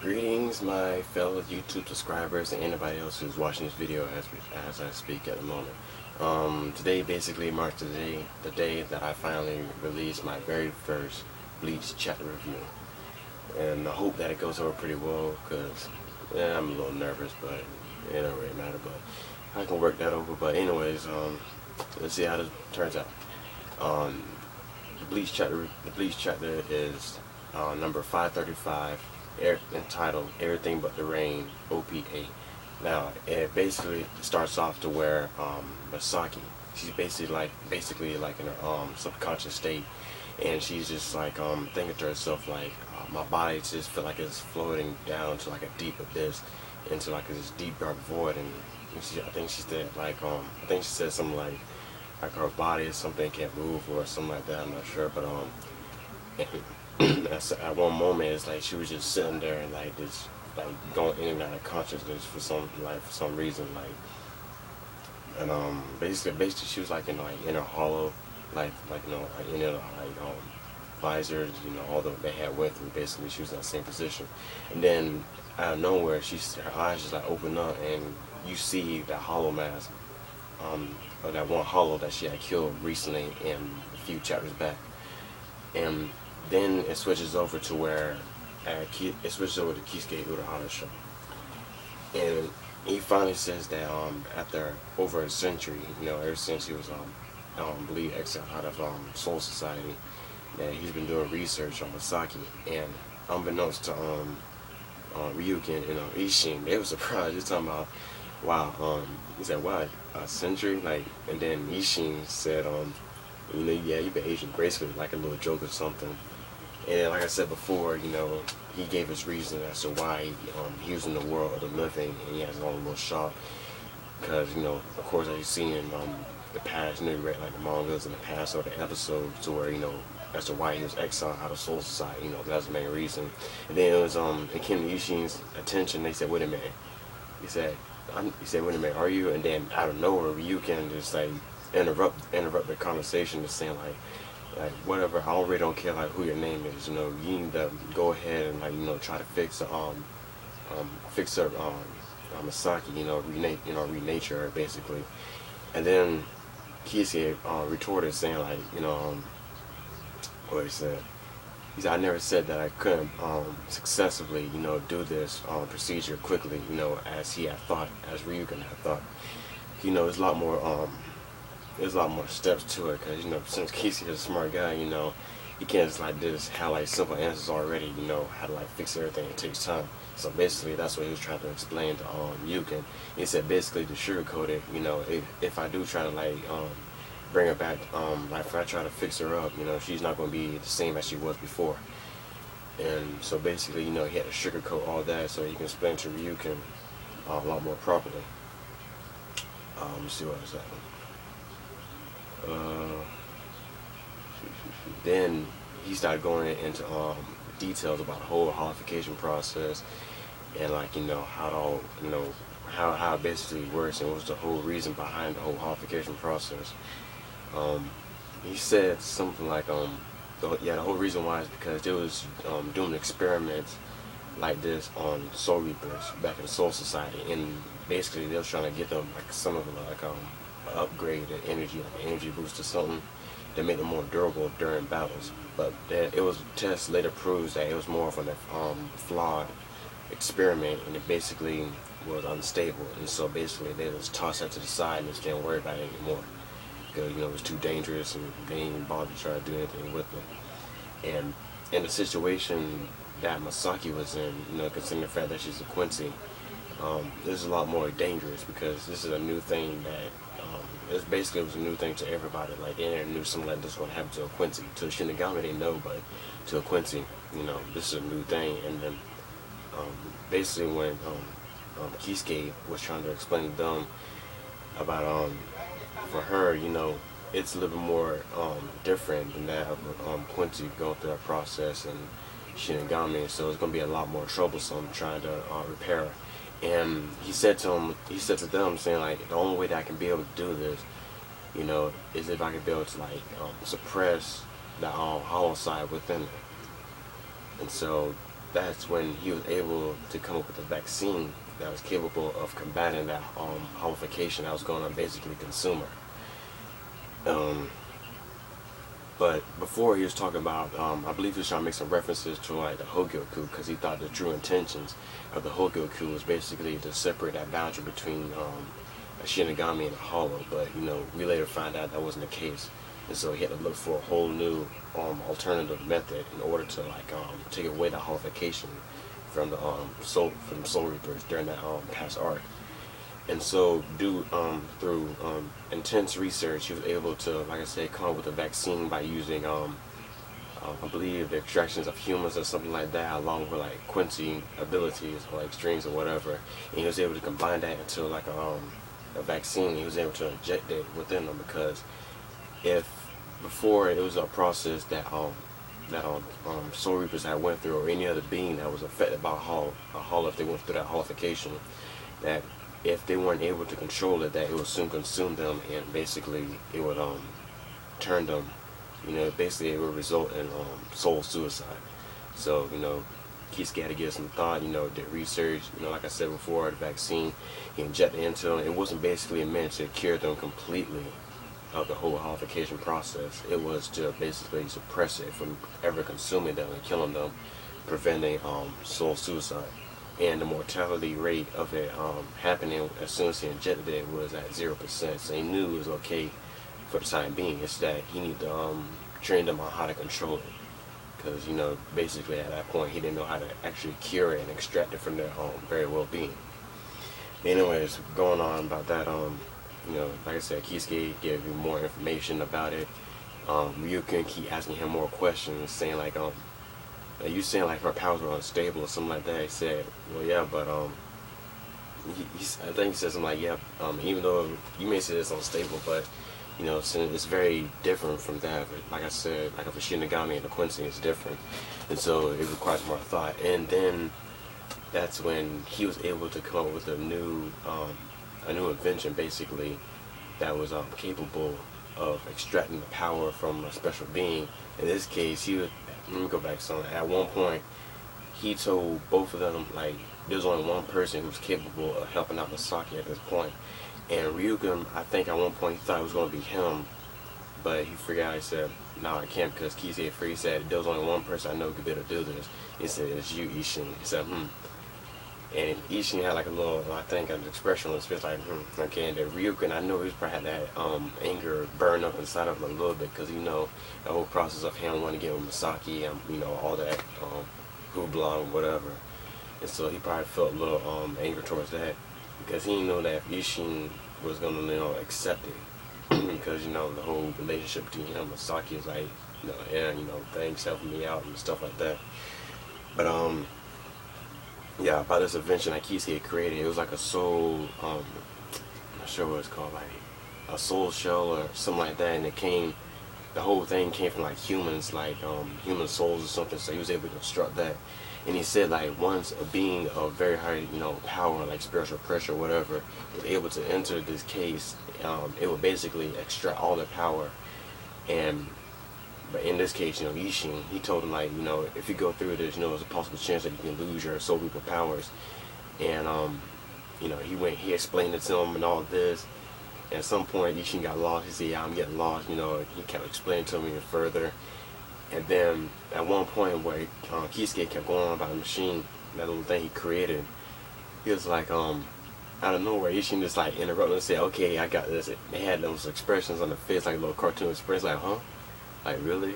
Greetings, my fellow YouTube subscribers and anybody else who's watching this video as I speak at the moment. Today basically marks the day that I finally released my very first Bleach chapter review, and I hope that it goes over pretty well because I'm a little nervous, but it don't really matter. But I can work that over. But anyways, let's see how this turns out. The Bleach chapter is number 535. Entitled Everything But the Rain OPA. Now it basically starts off to where Masaki, she's basically like in her subconscious state, and she's just like thinking to herself like my body just feel like it's floating down to like a deep abyss, into like this deep dark void. And I think she said like I think she said something like her body is something can't move or something like that. I'm not sure, but at one moment it's like she was just sitting there and like just like going in and out of consciousness for some reason, and basically she was like in a hollow, like in a visors, although they had went through, basically she was in that same position. And then out of nowhere her eyes just like open up, and you see that hollow mask, or that one hollow that she had killed recently in a few chapters back. And then it switches over to where it switches over to Kisuke Urahara's show, and he finally says that after over a century, ever since he was Bleach exiled out of Soul Society, that he's been doing research on Masaki, and unbeknownst to Ryuken and Ishin, they were surprised. They're talking about, wow, he said, wow, a century, like, and then Ishin said, yeah, you've been aging gracefully, like a little joke or something. And like I said before, he gave his reason as to why he was in the world of the living, and he has his own little shop. Because, of course, as you've seen in the past, you read like the mangas in the past or the episodes, to where, as to why he was exiled out of Soul Society, that's the main reason. And then it was, it came to Yushin's attention. They said, wait a minute. He said, wait a minute, are you? And then out of nowhere, Ryuken just like interrupt the conversation, just saying like whatever, I already don't care like who your name is, you need to go ahead and like try to fix her Masaki, renature her basically. And then Kisuke retorted saying like, what he said. He said, I never said that I couldn't successfully, do this procedure quickly, as he had thought, as Ryuken had thought. There's a lot more steps to it, because since Kisuke is a smart guy, he can't just like have like simple answers already, how to like fix everything. It takes time. So basically that's what he was trying to explain to Ryuken. He said basically to sugarcoat it, if I do try to like bring her back, like if I try to fix her up, she's not going to be the same as she was before. And so basically, he had to sugarcoat all that so he can explain to Ryuken a lot more properly. Let's see what else happened. Then he started going into details about the whole holification process, and like how it basically works, and what was the whole reason behind the whole holification process. He said something like the whole reason why is because they was doing experiments like this on Soul Reapers back in Soul Society, and basically they was trying to get them like some of like upgrade the energy, like an energy boost or something, to make them more durable during battles. But it was test later proves that it was more of a flawed experiment, and it basically was unstable. And so basically they just tossed that to the side and just didn't worry about it anymore, because it was too dangerous and they didn't even bother to try to do anything with it. And in the situation that Masaki was in, considering the fact that she's a Quincy, this is a lot more dangerous, because this is a new thing that it was a new thing to everybody. Like they never knew something like this was going to happen to a Quincy. To a Shinigami they know, but to a Quincy, this is a new thing. And then basically when Kisuke was trying to explain to them about for her, it's a little bit more different than that of Quincy going through that process and Shinigami, so it's going to be a lot more troublesome trying to repair her. And he said to them, saying like, the only way that I can be able to do this, is if I can be able to like suppress the hollow side within it. And so that's when he was able to come up with a vaccine that was capable of combating that homification that was going on basically consumer. Um, but before he was talking about, I believe he was trying to make some references to like the Hogyoku, because he thought the true intentions of the Hogyoku was basically to separate that boundary between a Shinigami and a Hollow. But you know, we later found out that wasn't the case, and so he had to look for a whole new alternative method in order to like take away the homification from the Soul Reapers during that past arc. And so, through intense research, he was able to, like I said, come up with a vaccine by using, I believe, the extractions of humans or something like that, along with like Quincy abilities or like strings or whatever. And he was able to combine that into like a vaccine. He was able to inject it within them, because if before it was a process that Soul Reapers had went through, or any other being that was affected by a Hollow, if they went through that holification, that if they weren't able to control it, that it would soon consume them, and basically it would turn them, you know, basically it would result in soul suicide. So, you know, Kisuke had to give some thought, you know, did research, you know, like I said before, the vaccine, he injected into them. It wasn't basically meant to cure them completely of the whole holification process. It was to basically suppress it from ever consuming them and killing them, preventing soul suicide. And the mortality rate of it happening as soon as he injected it was at 0%. So he knew it was okay for the time being. It's that he needed to train them on how to control it, because you know, basically at that point he didn't know how to actually cure it and extract it from their very well-being. Anyways, going on about that, you know, like I said, Kisuke gave you more information about it. Ryukin keep asking him more questions, saying like, you saying like her powers were unstable or something like that. He said, well, yeah, but I think he said something like, yeah, even though you may say it's unstable, but you know, since it's very different from that. But like I said, like if a Shinigami and a Quincy is different, and so it requires more thought. And then that's when he was able to come up with a new invention, basically, that was capable of extracting the power from a special being. In this case, he was. Let me go back some. At one point, he told both of them, like, there's only one person who's capable of helping out Masaki at this point. And Ryugen, I think at one point he thought it was going to be him, but he figured out, he said, no, I can't, because Kisuke Free said, there's only one person I know who could be able to do this. He said, it's you, Ishin. He said, And Ishin had like a little, I think, an expression on his face, like, okay. And then Ryugen, I know he was probably had that anger burn up inside of him a little bit, because, you know, the whole process of him wanting to get with Masaki and, you know, all that hoopla and whatever. And so he probably felt a little anger towards that, because he didn't know that Ishin was going to, you know, accept it. Because, you know, the whole relationship between him and Masaki is like, you know, yeah, you know, thanks, helping me out and stuff like that. But, yeah, about this invention that Kisuke created, it was like a soul, I'm not sure what it's called, like a soul shell or something like that, and the whole thing came from like humans, like human souls or something, so he was able to construct that. And he said like once a being of very high, you know, power, like spiritual pressure or whatever, was able to enter this case, it would basically extract all the power. But in this case, you know, Ishin, he told him, like, you know, if you go through this, you know, there's a possible chance that you can lose your Soul Reaper powers. And, you know, he explained it to him and all this. And at some point, Ishin got lost. He said, yeah, I'm getting lost. You know, he kept explaining to me further. And then at one point where Kisuke kept going on about the machine, that little thing he created, he was like, out of nowhere, Ishin just like interrupted and said, okay, I got this. They had those expressions on the face, like little cartoon expressions, like, huh? Like, really?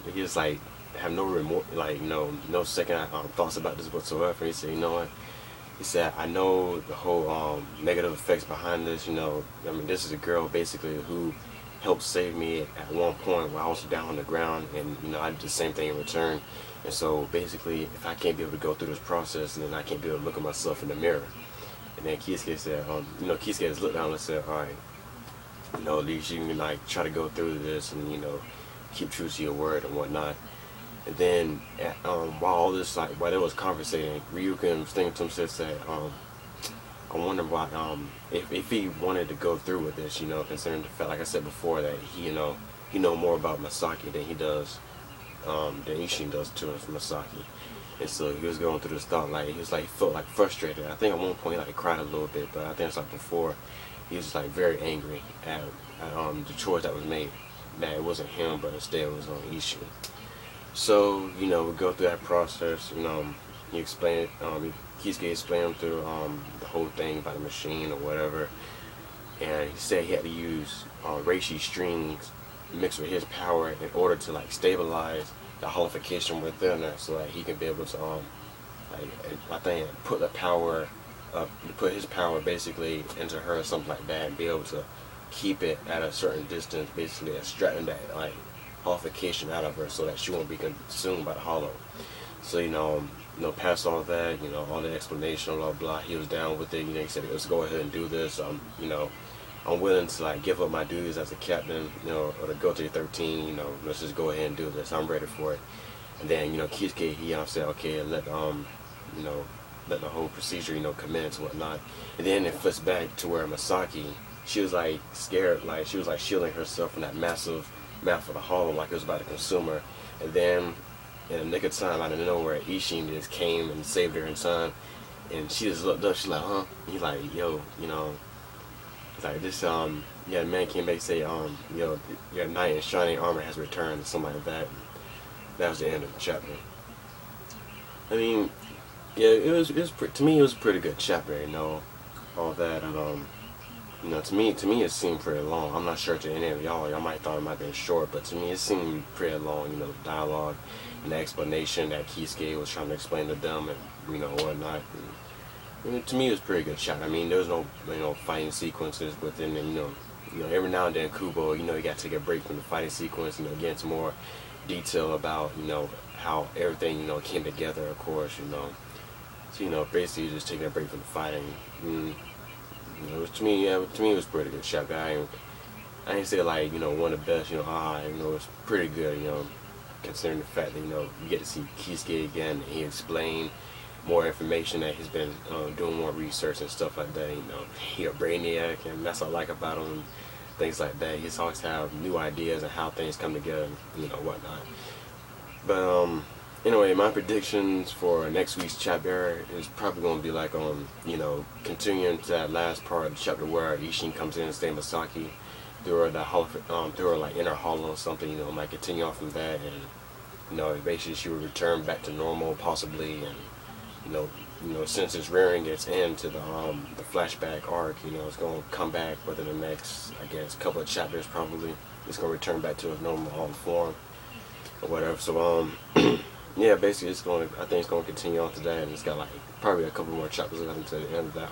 He just like have no remorse, like, you know, no second thoughts about this whatsoever. He said, you know what? He said, I know the whole negative effects behind this. You know, I mean, this is a girl basically who helped save me at one point while I was down on the ground, and you know, I did the same thing in return. And so basically, if I can't be able to go through this process, then I can't be able to look at myself in the mirror. And then Kisuke said, you know, Kisuke just looked down and said, all right, you know, at least you can like try to go through this and, you know, keep true to your word and whatnot. And then while all this, like, while they was conversating, Ryukin was thinking to himself, said, I wonder why, if he wanted to go through with this, you know, considering the fact, like I said before, that he know more about Masaki than he does, than Ishin does to Masaki. And so he was going through this thought, like he was like, he felt like frustrated. I think at one point like he cried a little bit, but I think it's like before he was just like very angry at the choice that was made, that it wasn't him but instead it was on Ishin. So we go through that process. He explained it. Kisuke explained him through the whole thing about the machine or whatever, and he said he had to use reishi strings mixed with his power in order to like stabilize the holification within her, so that he can be able to like, I think put the power put his power basically into her or something like that, and be able to keep it at a certain distance, basically extracting that like holification out of her so that she won't be consumed by the hollow. So past all that, all the explanation, blah blah, he was down with it. He said, let's go ahead and do this. I'm willing to like give up my duties as a captain, or to go to the 13. Let's just go ahead and do this. I'm ready for it. And then Kisuke, he said, okay, let let the whole procedure commence and whatnot. And then it flips back to where Masaki, she was like scared, like she was like shielding herself from that massive mouth of the hollow, like it was about to consume her. And then in the nick of time, out of nowhere, Ishin just came and saved her in time. And she just looked up, she's like, huh? And he's like, yo, it's like this, the man came back and say, your knight in shining armor has returned, or something like that. And that was the end of the chapter. I mean, yeah, to me it was a pretty good chapter, all that, and to me it seemed pretty long. I'm not sure to any of y'all might have thought it might have been short, but to me it seemed pretty long. The dialogue and the explanation that Kisuke was trying to explain to them, and whatnot. And to me it was a pretty good chapter. I mean, there was no fighting sequences within it. Every now and then Kubo, you got to take a break from the fighting sequence, get into more detail about how everything came together, of course. So basically just taking a break from the fighting. To me it was a pretty good chapter. I ain't say like one of the best. It's pretty good. Considering the fact that you get to see Kisuke again, and he explained more information, that he's been doing more research and stuff like that. He a brainiac, and that's what I like about him. Things like that. He's always have new ideas and how things come together, whatnot. But anyway, my predictions for next week's chapter is probably going to be like continuing to that last part of the chapter where Ishin comes in and stays Masaki through her like inner hollow or something. Might continue on from that, and basically she would return back to normal possibly, and since it's rearing its end to the flashback arc, it's gonna come back within the next, I guess, couple of chapters probably. It's gonna return back to its normal form or whatever. So yeah, basically I think it's gonna continue on to that, and it's got like probably a couple more chapters left until the end of that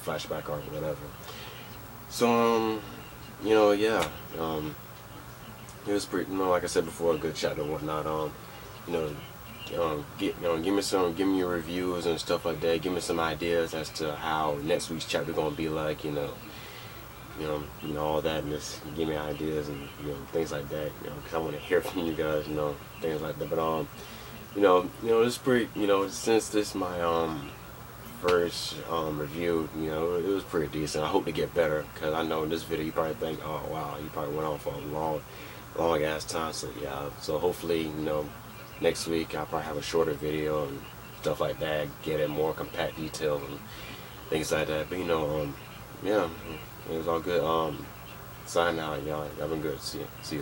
flashback arc or whatever. So yeah, it was pretty, like I said before, a good chapter and whatnot. Give me your reviews and stuff like that. Give me some ideas as to how next week's chapter gonna be like. All that, and just give me ideas and things like that. Because I want to hear from you guys. Things like that. But it's pretty. Since this is my first review, it was pretty decent. I hope to get better, because I know in this video you probably think, oh wow, you probably went on for a long ass time. So yeah. So hopefully next week I'll probably have a shorter video and stuff like that, get in more compact details and things like that. But yeah, it was all good. Sign out, y'all. Y'all been good. See ya.